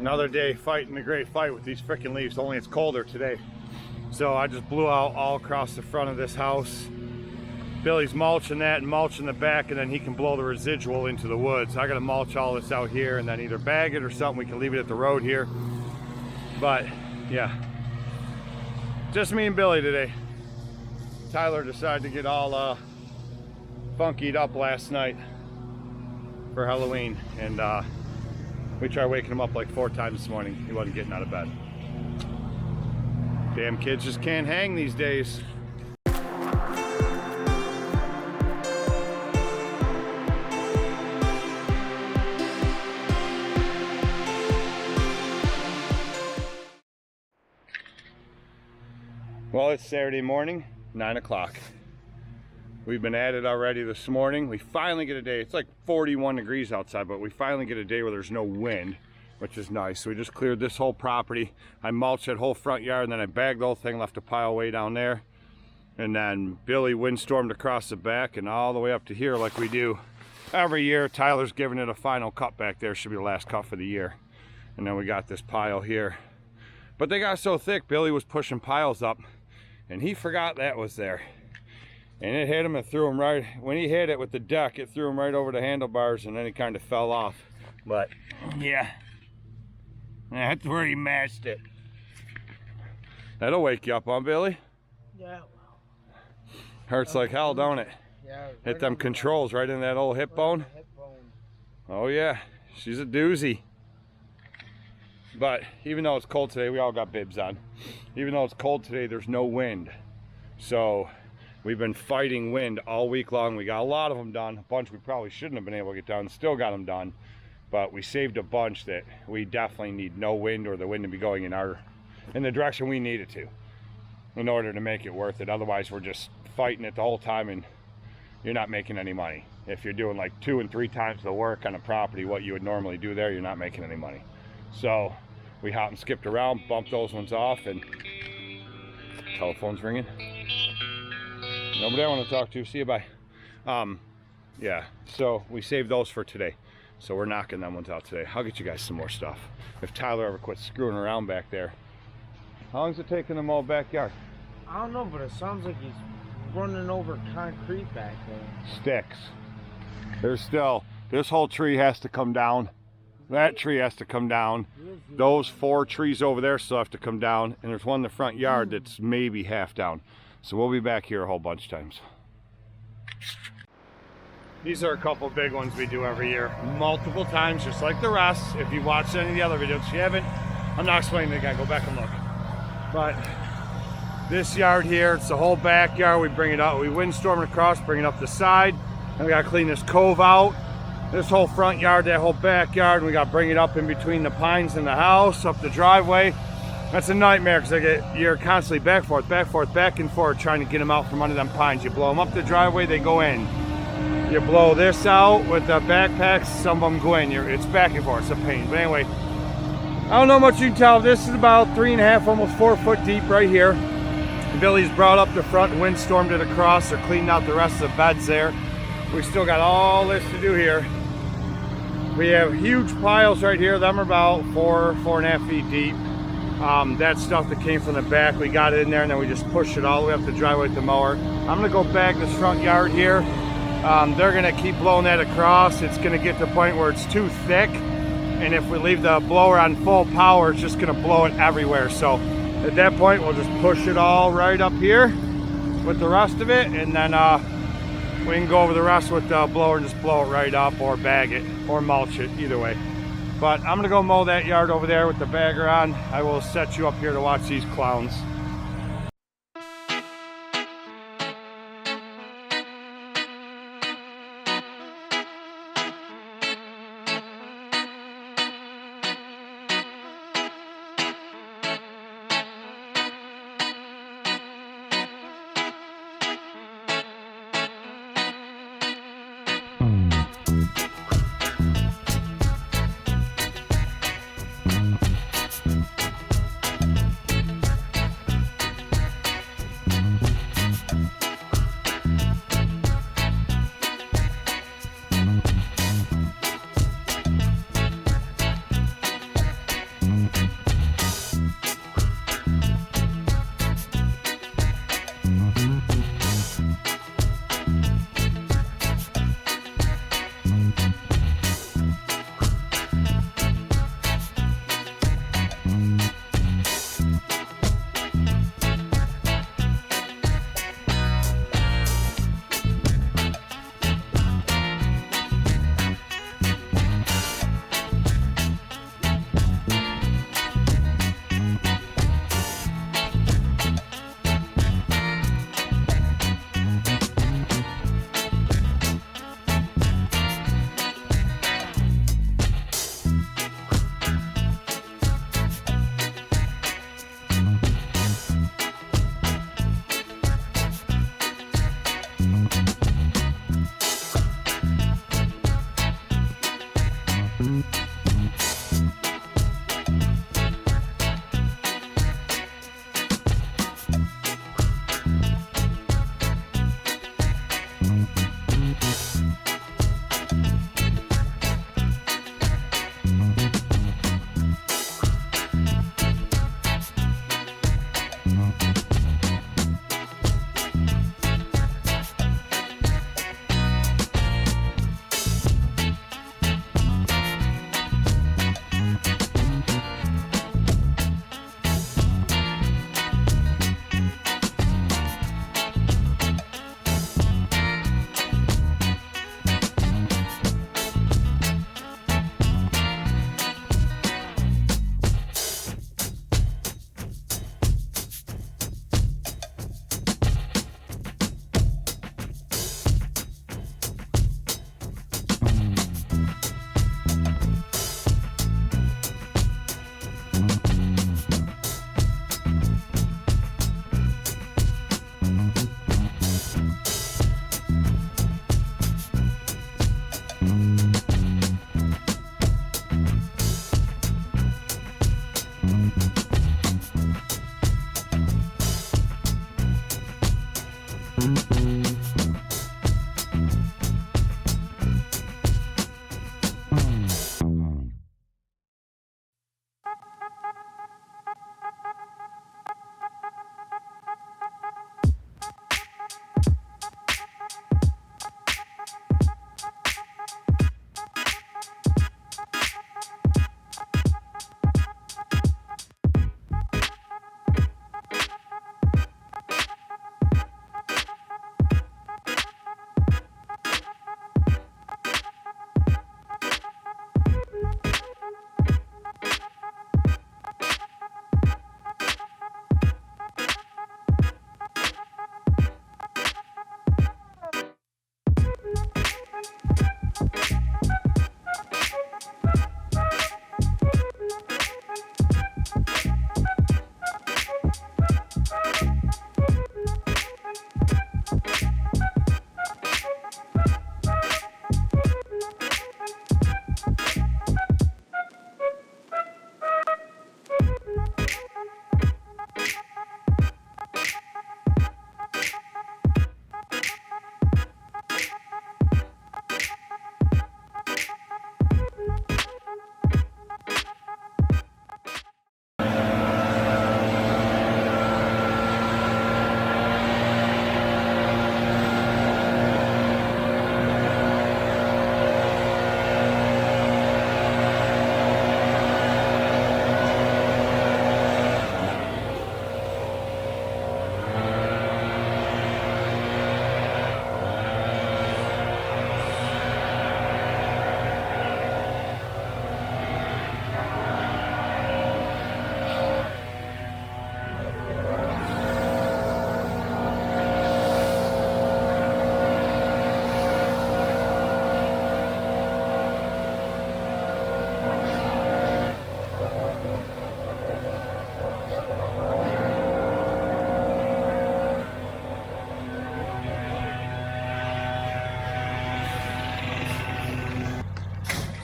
Another day fighting the great fight with these freaking leaves, only it's colder today. So I just blew out all across the front of this house. Billy's mulching that and mulching the back, and then he can blow the residual into the woods. I gotta mulch all this out here and then either bag it or something. We can leave it at the road here. But yeah, just me and Billy today. Tyler decided to get all funkied up last night for Halloween, and we tried waking him up like 4 times this morning. He wasn't getting out of bed. Damn kids just can't hang these days. Well, it's Saturday morning, 9 o'clock. We've been at it already this morning. We finally get a day. It's like 41 degrees outside, but we finally get a day where there's no wind, which is nice. So we just cleared this whole property. I mulched that whole front yard, and then I bagged the whole thing, left a pile way down there. And then Billy windstormed across the back and all the way up to here like we do every year. Tyler's giving it a final cut back there. Should be the last cut for the year. And then we got this pile here. But they got so thick, Billy was pushing piles up, and he forgot that was there. And it hit him and threw him right, when he hit it with the deck, it threw him right over the handlebars, and then he kind of fell off. But yeah, that's where he mashed it. That'll wake you up, huh, Billy? Yeah. Hurts like hell, don't it? Yeah. Hit them controls right in that old hip bone. Oh yeah, she's a doozy. But even though it's cold today, we all got bibs on. Even though it's cold today, there's no wind. So we've been fighting wind all week long. We got a lot of them done. A bunch we probably shouldn't have been able to get done. Still got them done. But we saved a bunch that we definitely need no wind, or the wind to be going in the direction we need it to, in order to make it worth it. Otherwise, we're just fighting it the whole time, and you're not making any money. If you're doing like 2 and 3 times the work on a property what you would normally do there, you're not making any money. So we hopped and skipped around, bumped those ones off, and telephone's ringing. Nobody I want to talk to. See you, bye. Yeah, so we saved those for today. So we're knocking them ones out today. I'll get you guys some more stuff. If Tyler ever quits screwing around back there. How long is it taking them all backyard? I don't know, but it sounds like he's running over concrete back there. Sticks. There's still, this whole tree has to come down. That tree has to come down. Those 4 trees over there still have to come down. And there's one in the front yard that's maybe half down. So we'll be back here a whole bunch of times. These are a couple big ones we do every year. Multiple times, just like the rest. If you watched any of the other videos, if you haven't, I'm not explaining it again. Go back and look. But this yard here, it's the whole backyard. We bring it out. We windstorm it across, bring it up the side. And we got to clean this cove out. This whole front yard, that whole backyard, and we got to bring it up in between the pines and the house, up the driveway. That's a nightmare because you're constantly back and forth, trying to get them out from under them pines. You blow them up the driveway, they go in. You blow this out with the backpacks, some of them go in. It's back and forth, it's a pain. But anyway, I don't know much you can tell. This is about 3.5, almost 4 foot deep right here. Billy's brought up the front, windstormed it across, or cleaned out the rest of the beds there. We still got all this to do here. We have huge piles right here. Them are about 4.5 feet deep. That stuff that came from the back, we got it in there, and then we just pushed it all the way up the driveway with the mower. I'm gonna go bag this front yard here. They're gonna keep blowing that across. It's gonna get to the point where it's too thick, and if we leave the blower on full power, it's just gonna blow it everywhere. So at that point, we'll just push it all right up here with the rest of it, and then we can go over the rest with the blower and just blow it right up, or bag it, or mulch it, either way. But I'm gonna go mow that yard over there with the bagger on. I will set you up here to watch these clowns.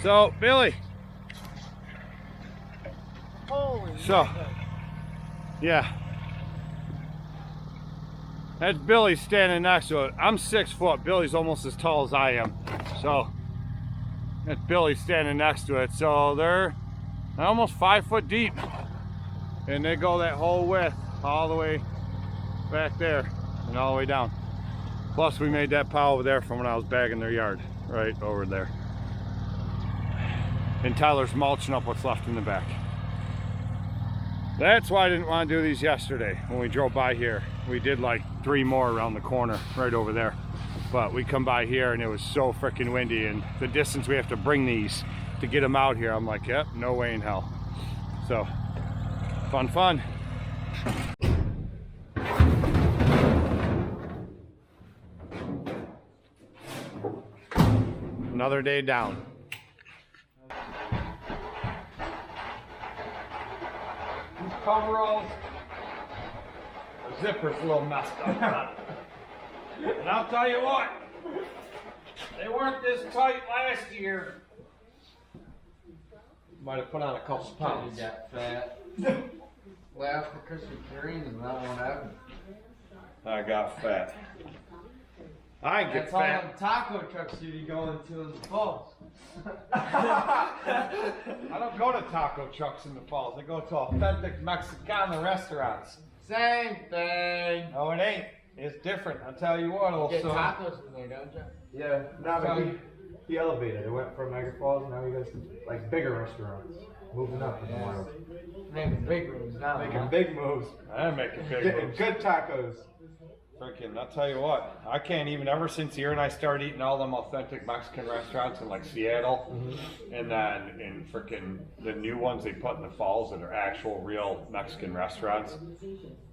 So, Billy. Holy So, shit. yeah. That's Billy standing next to it. I'm 6 foot. Billy's almost as tall as I am. So, that's Billy standing next to it. So, they're almost 5 foot deep. And they go that whole width all the way back there and all the way down. Plus, we made that pile over there from when I was bagging their yard. Right over there. And Tyler's mulching up what's left in the back. That's why I didn't want to do these yesterday when we drove by here. We did like 3 more around the corner right over there. But we come by here and it was so freaking windy, and the distance we have to bring these to get them out here, I'm like, yep, no way in hell. So, fun. Another day down. Coveralls. The zipper's a little messed up. And I'll tell you what, they weren't this tight last year. Might have put on a couple pounds. You got fat. Last for Krispy Kreme and that won't happen. I got fat. I get That's all fat. them taco trucks you be going to in the falls. I don't go to taco trucks in the falls. I go to authentic Mexicana restaurants. Same thing. No, it ain't. It's different. I'll tell you what, old Get son. tacos from there, don't you? Yeah, now So- that he elevated. It went from Niagara Falls, now he goes to like bigger restaurants. Moving up in the world. Making big rooms now. Making huh? big moves. I'm making big Getting moves. good tacos. Freaking, I'll tell you what, I can't even, ever since here and I started eating all them authentic Mexican restaurants in like Seattle, and then in freaking the new ones they put in the falls that are actual real Mexican restaurants,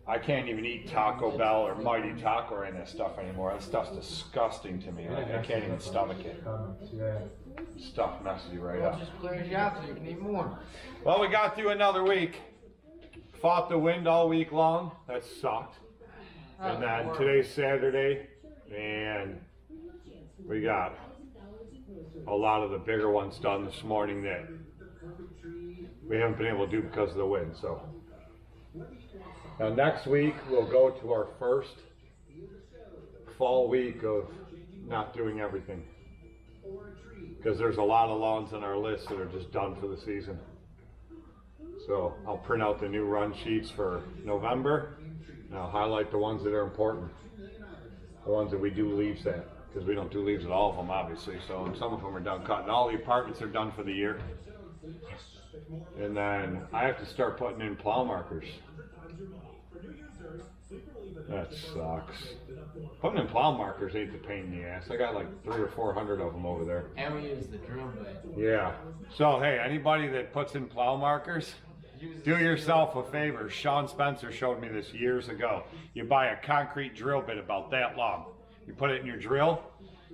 I can't even eat Taco Bell or Mighty Taco or any of that stuff anymore. That stuff's disgusting to me. I can't even stomach it. Yeah. Stuff messes you right Well, up. just clears you out so you can eat more. Well, we got through another week. Fought the wind all week long. That sucked. And then today's Saturday, and we got a lot of the bigger ones done this morning that we haven't been able to do because of the wind. So now next week we'll go to our first fall week of not doing everything, because there's a lot of lawns on our list that are just done for the season. So I'll print out the new run sheets for November. And I'll highlight the ones that are important, the ones that we do leaves at, because we don't do leaves at all of them, obviously. So and some of them are done cutting. All the apartments are done for the year. And then I have to start putting in plow markers. That sucks. Putting in plow markers ain't the pain in the ass. I got like 300 or 400 of them over there. And we use the drill bit. Yeah. So hey, anybody that puts in plow markers, do yourself a favor. Sean Spencer showed me this years ago. You buy a concrete drill bit about that long. You put it in your drill,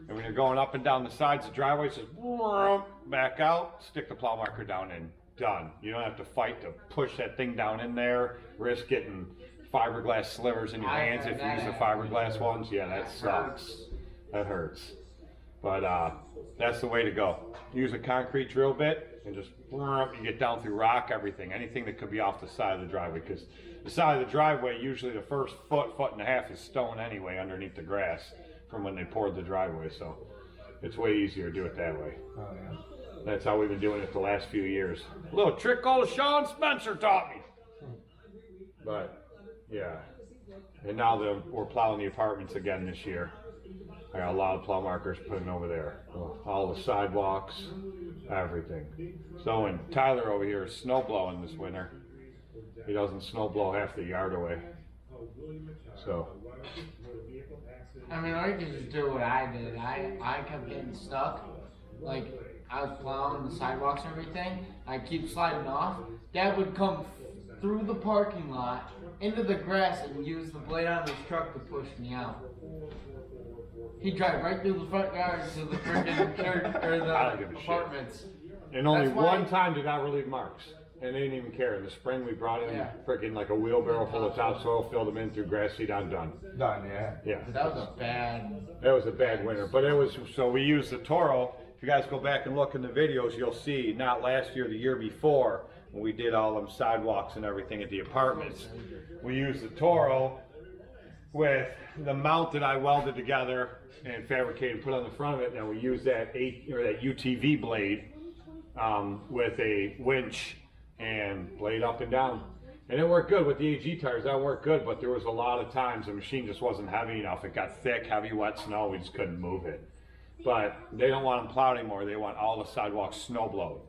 and when you're going up and down the sides of the driveway, it says back out, stick the plow marker down in. Done. You don't have to fight to push that thing down in there, risk getting fiberglass slivers in your hands if you use the fiberglass ones. Yeah, that sucks. That hurts. But that's the way to go. Use a concrete drill bit and just you get down through rock, everything, anything that could be off the side of the driveway, because the side of the driveway, usually the first foot and a half is stone anyway underneath the grass from when they poured the driveway, so it's way easier to do it that way. Oh yeah. That's how we've been doing it the last few years. A little trick old Sean Spencer taught me. But yeah, and now we're plowing the apartments again this year. I got a lot of plow markers putting over there. All the sidewalks, everything. So when Tyler over here is snow blowing this winter, he doesn't snow blow half the yard away. So. I mean, I could just do what I did. I kept getting stuck. Like, I was plowing the sidewalks and everything. I keep sliding off. Dad would come through the parking lot into the grass and use the blade on his truck to push me out. He'd drive right through the front yard to the freaking church or I don't the give a shit. apartments. And only That's why- one time did I relieve marks. And they didn't even care. In the spring, we brought in Yeah. freaking like a wheelbarrow full of topsoil, filled them in through grass seed, I'm done. Done, yeah. Yeah. That was a bad. That was a bad winter, but it was, so we used the Toro if you guys go back and look in the videos, you'll see not last year, the year before, when we did all them sidewalks and everything at the apartments, we used the Toro with the mount that I welded together and fabricated and put on the front of it. And we used that that UTV blade with a winch and blade up and down. And it worked good with the AG tires. That worked good, but there was a lot of times the machine just wasn't heavy enough. It got thick, heavy, wet snow. We just couldn't move it. But they don't want them plowed anymore. They want all the sidewalks snow blowed.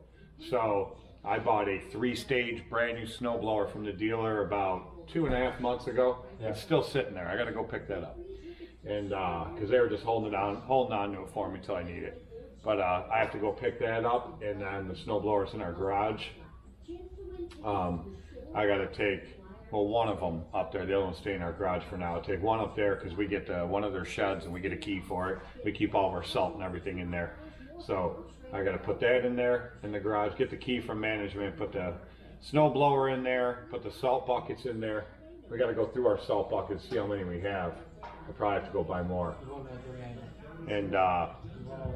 So I bought a 3-stage brand new snow blower from the dealer about 2.5 months ago. Yeah. It's still sitting there. I got to go pick that up. And because they were just holding on to it for me until I need it. But I have to go pick that up, and then the snow blower's in our garage. I got to take, well, one of them up there. The other one stay in our garage for now. I'll take one up there because we get one of their sheds and we get a key for it. We keep all of our salt and everything in there. So I got to put that in there in the garage, get the key from management, put the snow blower in there, put the salt buckets in there. We got to go through our salt buckets, see how many we have. I'll probably have to go buy more. And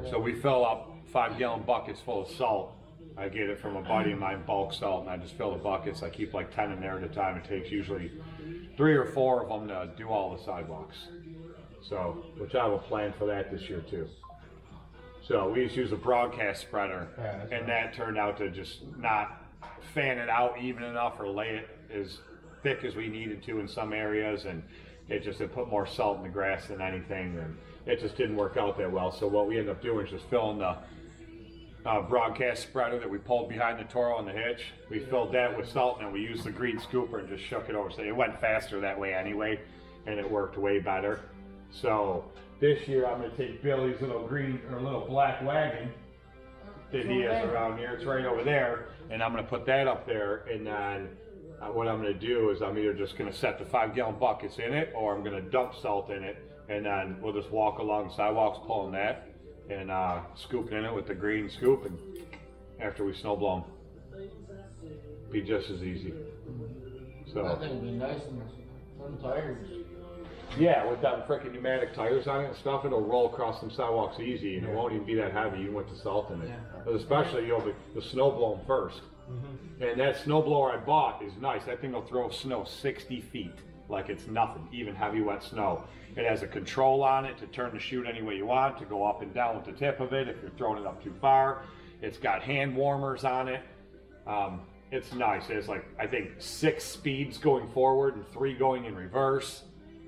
so we fill up 5-gallon buckets full of salt. I get it from a buddy of mine, bulk salt, and I just fill the buckets. I keep like 10 in there at a time. It takes usually 3 or 4 of them to do all the sidewalks. So, which I have a plan for that this year too. So we just use a broadcast spreader, and that turned out to just not fan it out even enough or lay it as thick as we needed to in some areas, and it put more salt in the grass than anything, and it just didn't work out that well. So what we ended up doing is just filling the broadcast spreader that we pulled behind the Toro on the hitch. We filled that with salt, and we used the green scooper and just shook it over. So it went faster that way anyway, and it worked way better. So this year I'm going to take Billy's little black wagon that he has around here. It's right over there, and I'm going to put that up there, and then what I'm going to do is I'm either just going to set the 5-gallon buckets in it, or I'm going to dump salt in it, and then we'll just walk along the sidewalks pulling that and scooping in it with the green scoop, and after we snow blow them, be just as easy. So I think it'd be nice in some tires. yeah, with them freaking pneumatic tires on it and stuff, it'll roll across some sidewalks easy, and it won't even be that heavy even with the salt in it. But especially you'll snow blow them first. And that snow blower I bought is nice. That thing will throw snow 60 feet like it's nothing, even heavy wet snow. It has a control on it to turn the chute any way you want, to go up and down with the tip of it if you're throwing it up too far. It's got hand warmers on it. It's nice. It has like, I think 6 speeds going forward and 3 going in reverse.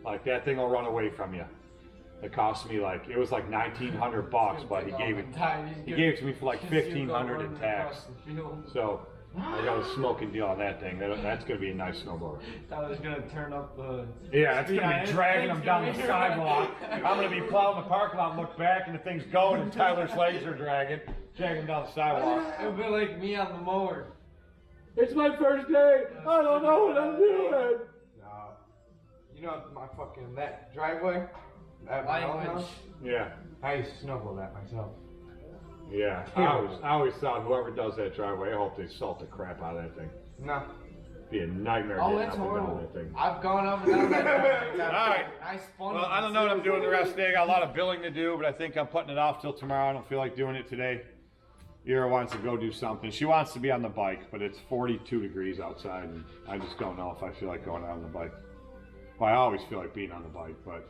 Like that thing will run away from you. It cost me it was like $1,900, but he gave it to me for like $1,500 in tax. So I got a smoking deal on that thing. That's going to be a nice snowboard. That was gonna turn up the. Yeah, it's going to be dragging them down the sidewalk. I'm going to be plowing the parking lot and look back, and the thing's going, and Tyler's legs are dragging them down the sidewalk. It'll be like me on the mower. It's my first day. I don't know what I'm doing. You know that driveway at my own house? Yeah. I used to snowball that myself. Yeah. I always thought whoever does that driveway, I hope they salt the crap out of that thing. No. Be a nightmare Oh, getting it's up and down horrible. that thing. I've gone up and down that driveway. All right. I spun. Well, I don't know what I'm doing the rest of the day. I got a lot of billing to do, but I think I'm putting it off till tomorrow. I don't feel like doing it today. Ira wants to go do something. She wants to be on the bike, but it's 42 degrees outside, and I just don't know if I feel like going out on the bike. Well, I always feel like being on the bike, but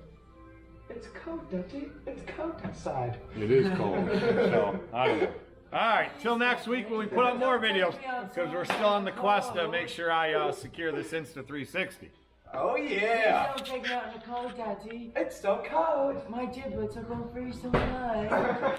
It's cold, Dutchy. It's cold outside. it is cold. So, I don't know. All right, till next week when we put up more videos, because we're still on the quest to make sure I secure this Insta360. Oh yeah! Don't take me out in the cold, Daddy. It's so cold. My giblets are going to freeze tonight.